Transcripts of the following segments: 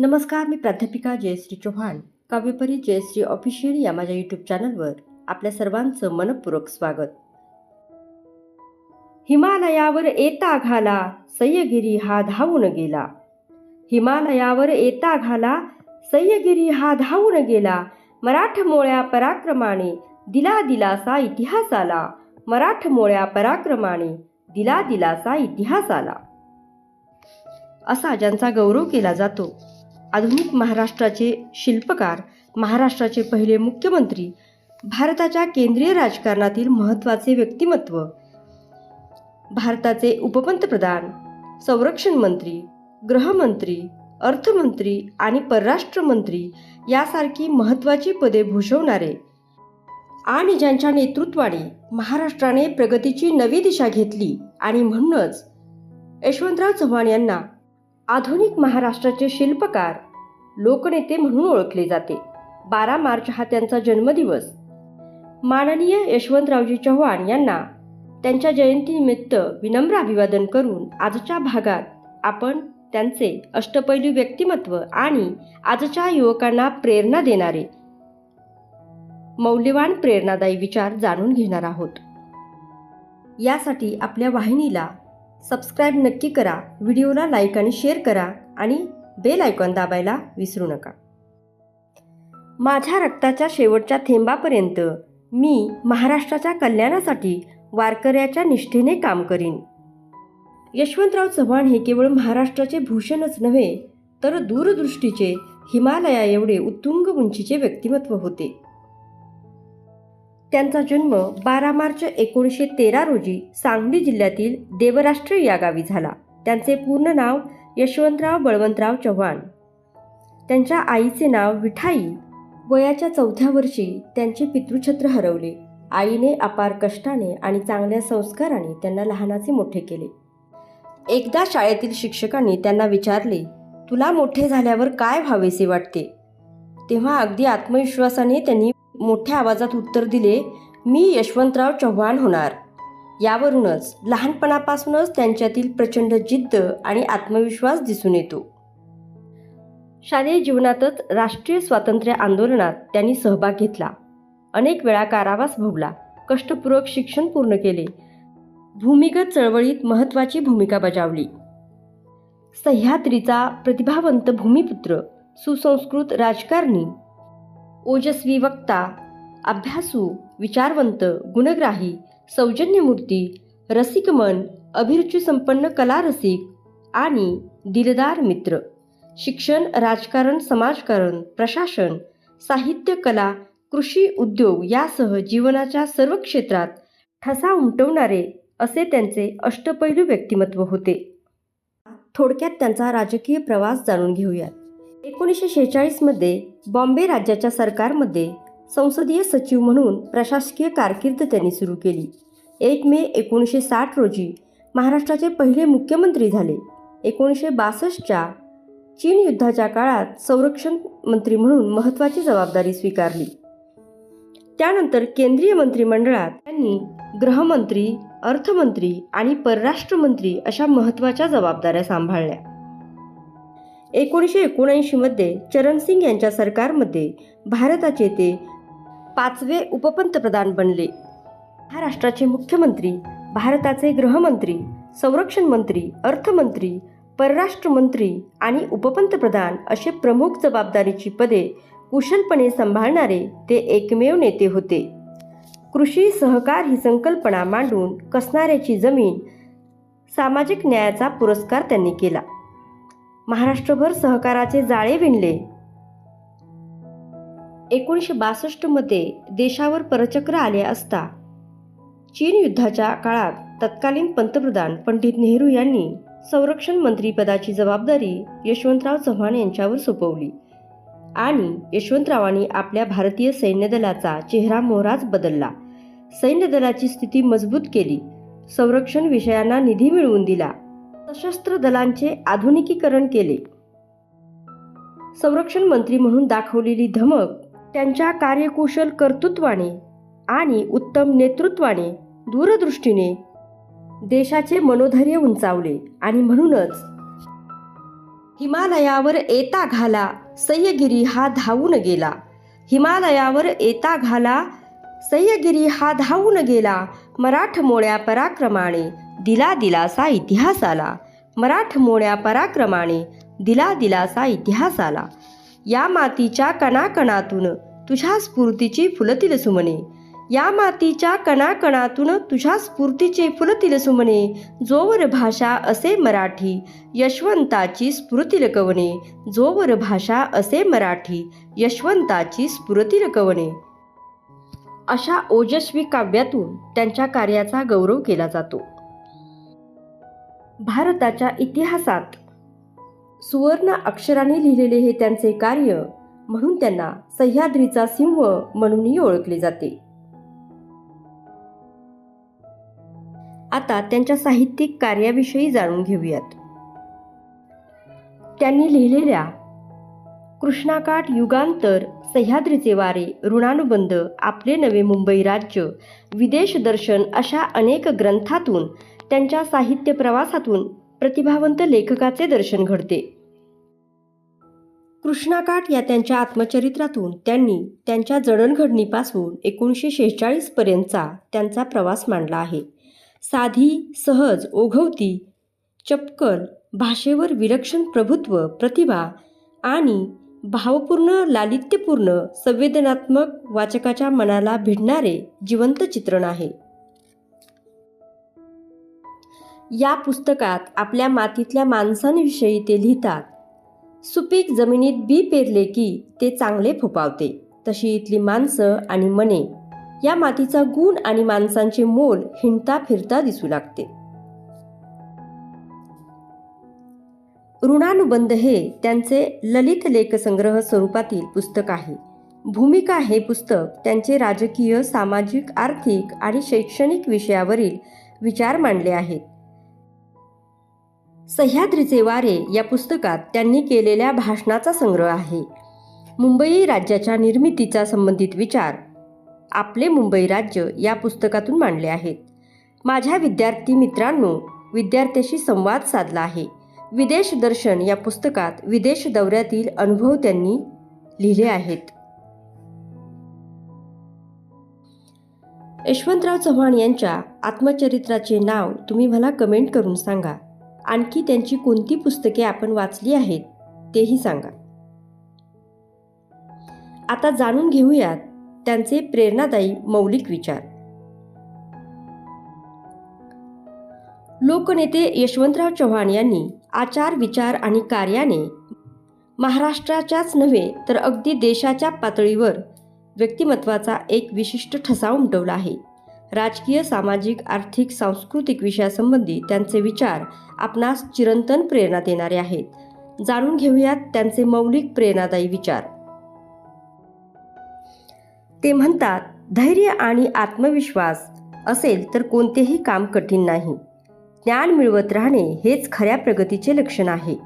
नमस्कार, मी प्राध्यापिका जयश्री चौहान. काव्यपरी जयश्री ऑफिशियल या माझ्या यूट्यूब चॅनलवर आपल्या सर्वांचं मनपूर्वक स्वागत. हिमालयावर येता घाला सह्यगिरी हा धावून गेला. हिमालयावर येता घाला सह्यगिरी हा धावून गेला. मराठमोळ्या पराक्रमाने दिला दिलासा इतिहासाला. मराठमोळ्या पराक्रमाने दिला दिलासा इतिहासाला. असा ज्यांचा गौरव केला जातो, आधुनिक महाराष्ट्राचे शिल्पकार, महाराष्ट्राचे पहिले मुख्यमंत्री, भारताच्या केंद्रीय राजकारणातील महत्त्वाचे व्यक्तिमत्व, भारताचे उपपंतप्रधान, संरक्षण मंत्री, गृहमंत्री, अर्थमंत्री आणि परराष्ट्रमंत्री यासारखी महत्त्वाची पदे भूषवणारे आणि ज्यांच्या नेतृत्वाने महाराष्ट्राने प्रगतीची नवी दिशा घेतली आणि म्हणूनच यशवंतराव चव्हाण यांना आधुनिक महाराष्ट्राचे शिल्पकार, लोकनेते म्हणून ओळखले जाते. 12 मार्च हा त्यांचा जन्मदिवस. माननीय यशवंतरावजी चव्हाण यांना त्यांच्या जयंतीनिमित्त विनम्र अभिवादन करून आजच्या भागात आपण त्यांचे अष्टपैलू व्यक्तिमत्व आणि आजच्या युवकांना प्रेरणा देणारे मौल्यवान प्रेरणादायी विचार जाणून घेणार आहोत. यासाठी आपल्या वाहिनीला सबस्क्राईब नक्की करा, व्हिडिओला लाईक आणि शेअर करा आणि बेल आयकॉन दाबायला विसरू नका. माझ्या रक्ताच्या शेवटच्या थेंबापर्यंत मी महाराष्ट्राच्या कल्याणासाठी वारकऱ्याच्या निष्ठेने काम करीन. यशवंतराव चव्हाण हे केवळ महाराष्ट्राचे भूषणच नव्हे, तर दूरदृष्टीचे हिमालया एवढे उत्तुंग उंचीचे व्यक्तिमत्व होते. त्यांचा जन्म 12 मार्च 1913 रोजी सांगली जिल्ह्यातील देवराष्ट्र या गावी झाला. त्यांचे पूर्ण नाव यशवंतराव बळवंतराव चव्हाण. त्यांच्या आईचे नाव विठाई. वयाच्या 4थ्या वर्षी त्यांचे पितृछत्र हरवले. आईने अपार कष्टाने आणि चांगल्या संस्काराने त्यांना लहानाचे मोठे केले. एकदा शाळेतील शिक्षकांनी त्यांना विचारले, तुला मोठे झाल्यावर काय व्हावेसे वाटते? तेव्हा अगदी आत्मविश्वासाने त्यांनी मोठ्या आवाजात उत्तर दिले, मी यशवंतराव चव्हाण होणार. यावरूनच लहानपणापासूनच त्यांच्यातील प्रचंड जिद्द आणि आत्मविश्वास दिसून येतो. शालेय जीवनातच राष्ट्रीय स्वातंत्र्य आंदोलनात त्यांनी सहभाग घेतला. अनेक वेळा कारावास भोगला. कष्टपूर्वक शिक्षण पूर्ण केले. भूमिगत चळवळीत महत्त्वाची भूमिका बजावली. सह्याद्रीचा प्रतिभावंत भूमिपुत्र, सुसंस्कृत राजकारणी, ओजस्वी वक्ता, अभ्यासू, विचारवंत, गुणग्राही, सौजन्यमूर्ती, रसिकमन, अभिरुचीसंपन्न कलारसिक आणि दिलदार मित्र. शिक्षण, राजकारण, समाजकारण, प्रशासन, साहित्य, कला, कृषी, उद्योग यासह जीवनाच्या सर्व क्षेत्रात ठसा उमटवणारे असे त्यांचे अष्टपैलू व्यक्तिमत्व होते. थोडक्यात त्यांचा राजकीय प्रवास जाणून घेऊयात. 1946 मध्ये बॉम्बे राज्याच्या सरकारमध्ये संसदीय सचिव म्हणून प्रशासकीय कारकीर्द त्यांनी सुरू केली. 1 मे 1960 रोजी महाराष्ट्राचे पहिले मुख्यमंत्री झाले. 1962च्या चीन युद्धाच्या काळात संरक्षण मंत्री म्हणून महत्त्वाची जबाबदारी स्वीकारली. त्यानंतर केंद्रीय मंत्रिमंडळात त्यांनी गृहमंत्री, अर्थमंत्री आणि परराष्ट्रमंत्री अशा महत्त्वाच्या जबाबदाऱ्या सांभाळल्या. 1979 मध्ये चरणसिंग यांच्या सरकारमध्ये भारताचे ते 5वे उपपंतप्रधान बनले. महाराष्ट्राचे मुख्यमंत्री, भारताचे गृहमंत्री, संरक्षण मंत्री, अर्थमंत्री, परराष्ट्रमंत्री आणि उपपंतप्रधान असे प्रमुख जबाबदारीची पदे कुशलपणे सांभाळणारे ते एकमेव नेते होते. कृषी सहकार ही संकल्पना मांडून कसणाऱ्याची जमीन, सामाजिक न्यायाचा पुरस्कार त्यांनी केला. महाराष्ट्रभर सहकाराचे जाळे विणले. 1962 मध्ये देशावर परचक्र आले असता चीन युद्धाच्या काळात तत्कालीन पंतप्रधान पंडित नेहरू यांनी संरक्षण मंत्रीपदाची जबाबदारी यशवंतराव चव्हाण यांच्यावर सोपवली आणि यशवंतरावांनी आपल्या भारतीय सैन्यदलाचा चेहरा मोहराच बदलला. सैन्यदलाची स्थिती मजबूत केली. संरक्षण विषयांना निधी मिळवून दिला. सशस्त्र दलांचे आधुनिकीकरण केले. संरक्षण मंत्री म्हणून दाखवलेली धमक, त्यांच्या कार्यकुशल कर्तृत्वाने आणि उत्तम नेतृत्वाने, दूरदृष्टीने देशाचे मनोधैर्य उंचावले आणि म्हणूनच हिमालयावर येता घाला सह्यगिरी हा धावून गेला. हिमालयावर येता घाला सह्यगिरी हा धावून गेला. मराठमोळ्या पराक्रमाने दिला दिलासा इतिहासाला. मराठमोळ्या पराक्रमाने दिला दिलासा इतिहासाला. या मातीच्या कणाकणातून तुझ्या स्फूर्तीची फुलतील सुमने. या मातीच्या कणाकणातून तुझ्या स्फूर्तीचे फुलतील सुमने. जोवर भाषा असे मराठी यशवंताची स्फुरतील कवने. जोवर भाषा असे मराठी यशवंताची स्फुरतील कवने. अशा ओजस्वी काव्यातून त्यांच्या कार्याचा गौरव केला जातो. भारताच्या इतिहासात सुवर्ण अक्षराने लिहिलेले हे त्यांचे कार्य म्हणून त्यांना सह्याद्रीचा सिंह म्हणूनही ओळखले जाते. आता त्यांच्या साहित्यिक कार्याविषयी जाणून घेऊयात. त्यांनी लिहिलेल्या कृष्णाकाठ, युगांतर, सह्याद्रीचे वारे, ऋणानुबंध, आपले नवे मुंबई राज्य, विदेश दर्शन अशा अनेक ग्रंथातून त्यांच्या साहित्य प्रवासातून प्रतिभावंत लेखकाचे दर्शन घडते. कृष्णाकाठ या त्यांच्या आत्मचरित्रातून त्यांनी त्यांच्या जडणघडणीपासून 1946 पर्यंतचा त्यांचा प्रवास मांडला आहे. साधी, सहज, ओघवती, चपकल भाषेवर विलक्षण प्रभुत्व, प्रतिभा आणि भावपूर्ण, लालित्यपूर्ण, संवेदनात्मक वाचकाच्या मनाला भिडणारे जिवंत चित्रण आहे. या पुस्तकात आपल्या मातीतल्या माणसांविषयी ते लिहितात. सुपीक जमिनीत बी पेरले की ते चांगले फोपावते, तशी इथली माणसं आणि मने. या मातीचा गुण आणि माणसांचे मोल हिंडता फिरता दिसू लागते. ऋणानुबंध हे त्यांचे ललित लेखसंग्रह स्वरूपातील पुस्तक आहे. भूमिका हे पुस्तक त्यांचे राजकीय, सामाजिक, आर्थिक आणि शैक्षणिक विषयावरील विचार मांडले आहेत. सह्याद्रीचे वारे या पुस्तकात त्यांनी केलेल्या भाषणाचा संग्रह आहे. मुंबई राज्याच्या निर्मितीचा संबंधित विचार आपले मुंबई राज्य या पुस्तकातून मांडले आहेत. माझ्या विद्यार्थी मित्रांनो, विद्यार्थ्याशी संवाद साधला आहे. विदेश दर्शन या पुस्तकात विदेश दौऱ्यातील अनुभव त्यांनी लिहिले आहेत. यशवंतराव चव्हाण यांच्या आत्मचरित्राचे नाव तुम्ही मला कमेंट करून सांगा. आणखी त्यांची कोणती पुस्तके आपण वाचली आहेत तेही सांगा. आता जाणून घेऊयात त्यांचे प्रेरणादायी मौलिक विचार. लोकनेते यशवंतराव चव्हाण यांनी आचार, विचार आणि कार्याने महाराष्ट्राच्याच नव्हे तर अगदी देशाच्या पातळीवर व्यक्तिमत्वाचा एक विशिष्ट ठसा उमटवला आहे. राजकीय, सामाजिक, आर्थिक, सांस्कृतिक विषयासंबंधी त्यांचे विचार आपणास चिरंतन प्रेरणा देणारे आहेत. जाणून घेऊयात त्यांचे मौलिक प्रेरणादायी विचार. ते म्हणतात, धैर्य आणि आत्मविश्वास असेल तर कोणतेही काम कठीण नाही. ज्ञान मिळवत राहणे हेच खऱ्या प्रगतीचे लक्षण आहे.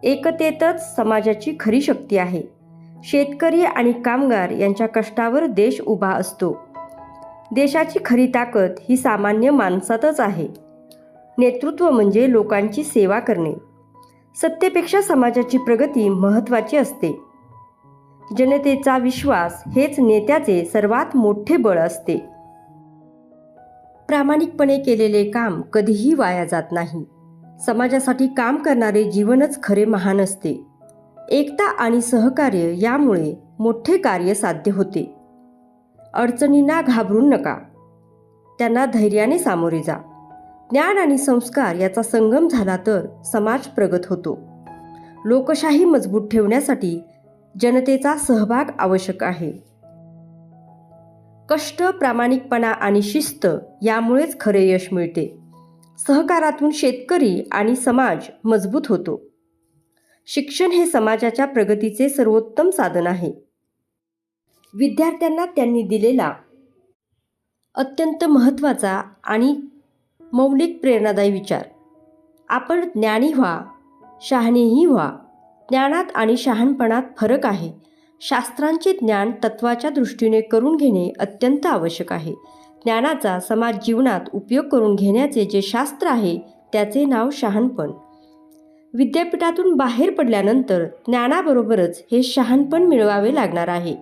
एकतेतच समाजाची खरी शक्ती आहे. शेतकरी आणि कामगार यांच्या कष्टावर देश उभा असतो. देशाची खरी ताकद ही सामान्य माणसातच आहे. नेतृत्व म्हणजे लोकांची सेवा करणे. सत्तेपेक्षा समाजाची प्रगती महत्त्वाची असते. जनतेचा विश्वास हेच नेत्याचे सर्वात मोठे बळ असते. प्रामाणिकपणे केलेले काम कधीही वाया जात नाही. समाजासाठी काम करणारे जीवनच खरे महान असते. एकता आणि सहकार्य यामुळे मोठे कार्य साध्य होते. अडचणींना घाबरू नका, त्यांना धैर्याने सामोरे जा. ज्ञान आणि संस्कार याचा संगम झाला तर समाज प्रगत होतो. लोकशाही मजबूत ठेवण्यासाठी जनतेचा सहभाग आवश्यक आहे. कष्ट, प्रामाणिकपणा आणि शिस्त यामुळेच खरे यश मिळते. सहकारातून शेतकरी आणि समाज मजबूत होतो. शिक्षण हे समाजाच्या प्रगतीचे सर्वोत्तम साधन आहे. विद्यार्थ्यांना त्यांनी दिलेला अत्यंत महत्त्वाचा आणि मौलिक प्रेरणादायी विचार, आपण ज्ञानी व्हा, शहाणेही व्हा. ज्ञानात आणि शहाणपणात फरक आहे. शास्त्रांचे ज्ञान तत्वाच्या दृष्टीने करून घेणे अत्यंत आवश्यक आहे. ज्ञानाचा समाज जीवनात उपयोग करून घेण्याचे जे शास्त्र आहे त्याचे नाव शहाणपण. विद्यापीठातून बाहेर पडल्यानंतर ज्ञानाबरोबरच हे शहाणपण मिळवावे लागणार आहे,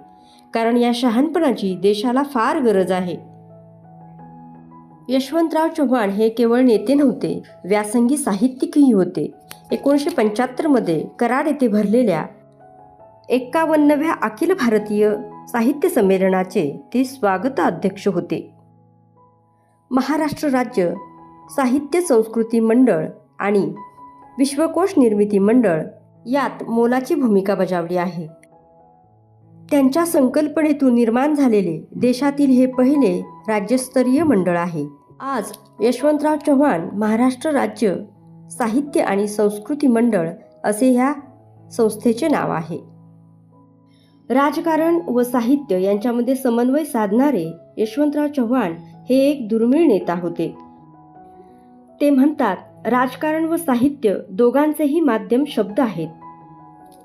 कारण या शहाणपणाची देशाला फार गरज आहे. यशवंतराव चव्हाण हे केवळ नेते नव्हते, व्यासंगी साहित्यिकही होते. 1975 कराड येथे भरलेल्या 51व्या अखिल भारतीय साहित्य संमेलनाचे ते स्वागताध्यक्ष होते. महाराष्ट्र राज्य साहित्य संस्कृती मंडळ आणि विश्वकोश निर्मिती मंडळ यात मोलाची भूमिका बजावली आहे. त्यांच्या संकल्पनेतून निर्माण झालेले देशातील हे पहिले राज्यस्तरीय मंडळ आहे. आज यशवंतराव चव्हाण महाराष्ट्र राज्य साहित्य आणि संस्कृती मंडळ असे ह्या संस्थेचे नाव आहे. राजकारण व साहित्य यांच्यामध्ये समन्वय साधणारे यशवंतराव चव्हाण हे एक दुर्मिळ नेता होते. ते म्हणतात, राजकारण व साहित्य दोघांचेही माध्यम शब्द आहेत.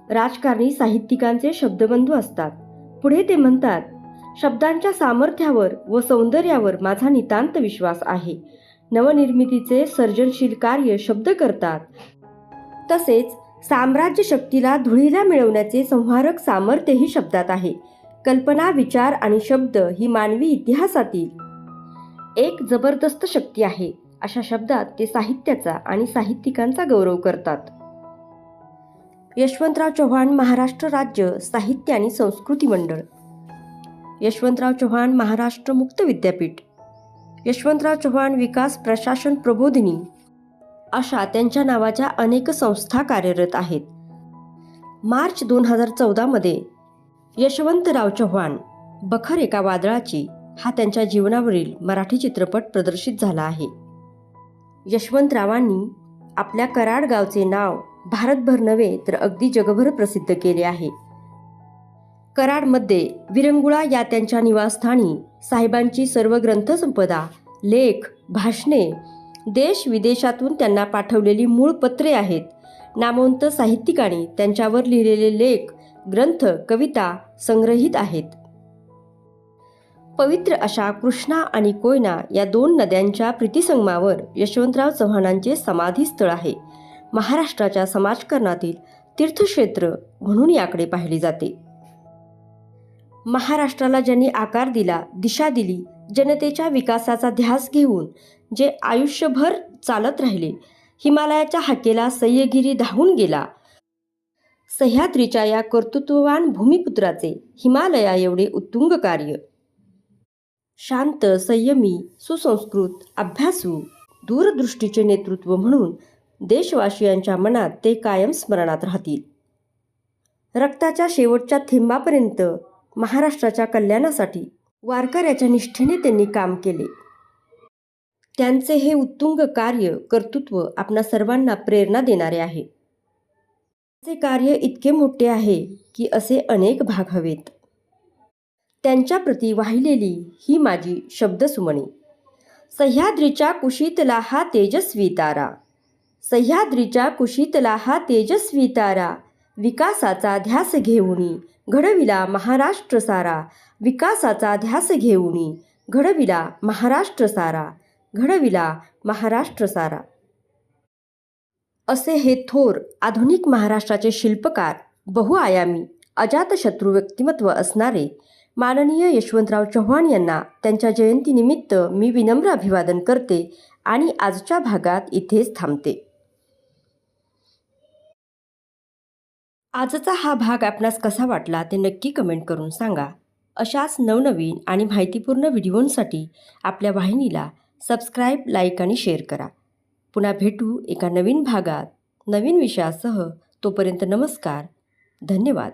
राजकारणी साहित्यिकांचे शब्दबंधू असतात. पुढे ते म्हणतात, शब्दांच्या सामर्थ्यावर व सौंदर्यावर माझा नितांत विश्वास आहे. नवनिर्मितीचे सर्जनशील कार्य शब्द करतात. तसेच साम्राज्य शक्तीला धुळीला मिळवण्याचे संहारक सामर्थ्यही शब्दात आहे. कल्पना, विचार आणि शब्द ही मानवी इतिहासातील एक जबरदस्त शक्ती आहे. अशा शब्दात ते साहित्याचा आणि साहित्यिकांचा गौरव करतात. यशवंतराव चव्हाण महाराष्ट्र राज्य साहित्य आणि संस्कृती मंडळ, यशवंतराव चव्हाण महाराष्ट्र मुक्त विद्यापीठ, यशवंतराव चव्हाण विकास प्रशासन प्रबोधिनी अशा त्यांच्या नावाच्या अनेक संस्था कार्यरत आहेत. मार्च 2014 यशवंतराव चव्हाण बखर एका वादळाची हा त्यांच्या जीवनावरील मराठी चित्रपट प्रदर्शित झाला आहे. यशवंतरावांनी आपल्या कराड गावचे नाव भारतभर नव्हे तर अगदी जगभर प्रसिद्ध केले आहे. कराडमध्ये विरंगुळा या त्यांच्या निवासस्थानी साहेबांची सर्व ग्रंथसंपदा, लेख, भाषणे, देश विदेशातून त्यांना पाठवलेली मूळ पत्रे आहेत. नामवंत साहित्यिकांनी त्यांच्यावर लिहिलेले लेख, ग्रंथ, कविता संग्रहित आहेत. पवित्र अशा कृष्णा आणि कोयना या दोन नद्यांच्या प्रीतिसंगमावर यशवंतराव चव्हाणांचे समाधीस्थळ आहे. महाराष्ट्राच्या समाजकारणातील तीर्थक्षेत्र म्हणून याकडे पाहिले जाते. महाराष्ट्राला ज्यांनी आकार दिला, दिशा दिली, जनतेच्या विकासाचा ध्यास घेऊन जे आयुष्यभर चालत राहिले, हिमालयाच्या हाकेला सह्यागिरी धावून गेला, सह्याद्रीच्या या कर्तृत्ववान भूमिपुत्राचे हिमालया एवढे उत्तुंग कार्य, शांत, संयमी, सुसंस्कृत, अभ्यासू, दूरदृष्टीचे नेतृत्व म्हणून देशवासियांच्या मनात ते कायम स्मरणात राहतील. रक्ताच्या शेवटच्या थेंबापर्यंत महाराष्ट्राच्या कल्याणासाठी वारकऱ्याच्या निष्ठेने त्यांनी काम केले. त्यांचे हे उत्तुंग कार्य, कर्तृत्व आपणा सर्वांना प्रेरणा देणारे आहे. त्यांचे कार्य इतके मोठे आहे की असे अनेक भाग हवेत. त्यांच्याप्रती वाहिलेली ही माझी शब्दसुमने. सह्याद्रीच्या कुशीतला हा तेजस्वी तारा, सह्याद्रीच्या कुशीतला हा तेजस्वी तारा, विकासाचा ध्यास घेऊनी घडविला महाराष्ट्र सारा, विकासाचा ध्यास घेऊनी घडविला महाराष्ट्र सारा, घडविला महाराष्ट्र सारा. असे हे थोर आधुनिक महाराष्ट्राचे शिल्पकार, बहुआयामी, अजातशत्रू व्यक्तिमत्व असणारे माननीय यशवंतराव चव्हाण यांना त्यांच्या जयंतीनिमित्त मी विनम्र अभिवादन करते आणि आजच्या भागात इथेच थांबते. आजचा हा भाग आपणास कसा वाटला ते नक्की कमेंट करून सांगा. अशाच नवनवीन आणि माहितीपूर्ण व्हिडिओंसाठी आपल्या वाहिनीला सबस्क्राईब, लाईक आणि शेअर करा. पुन्हा भेटू एका नवीन भागात नवीन विषयासह. तोपर्यंत नमस्कार, धन्यवाद.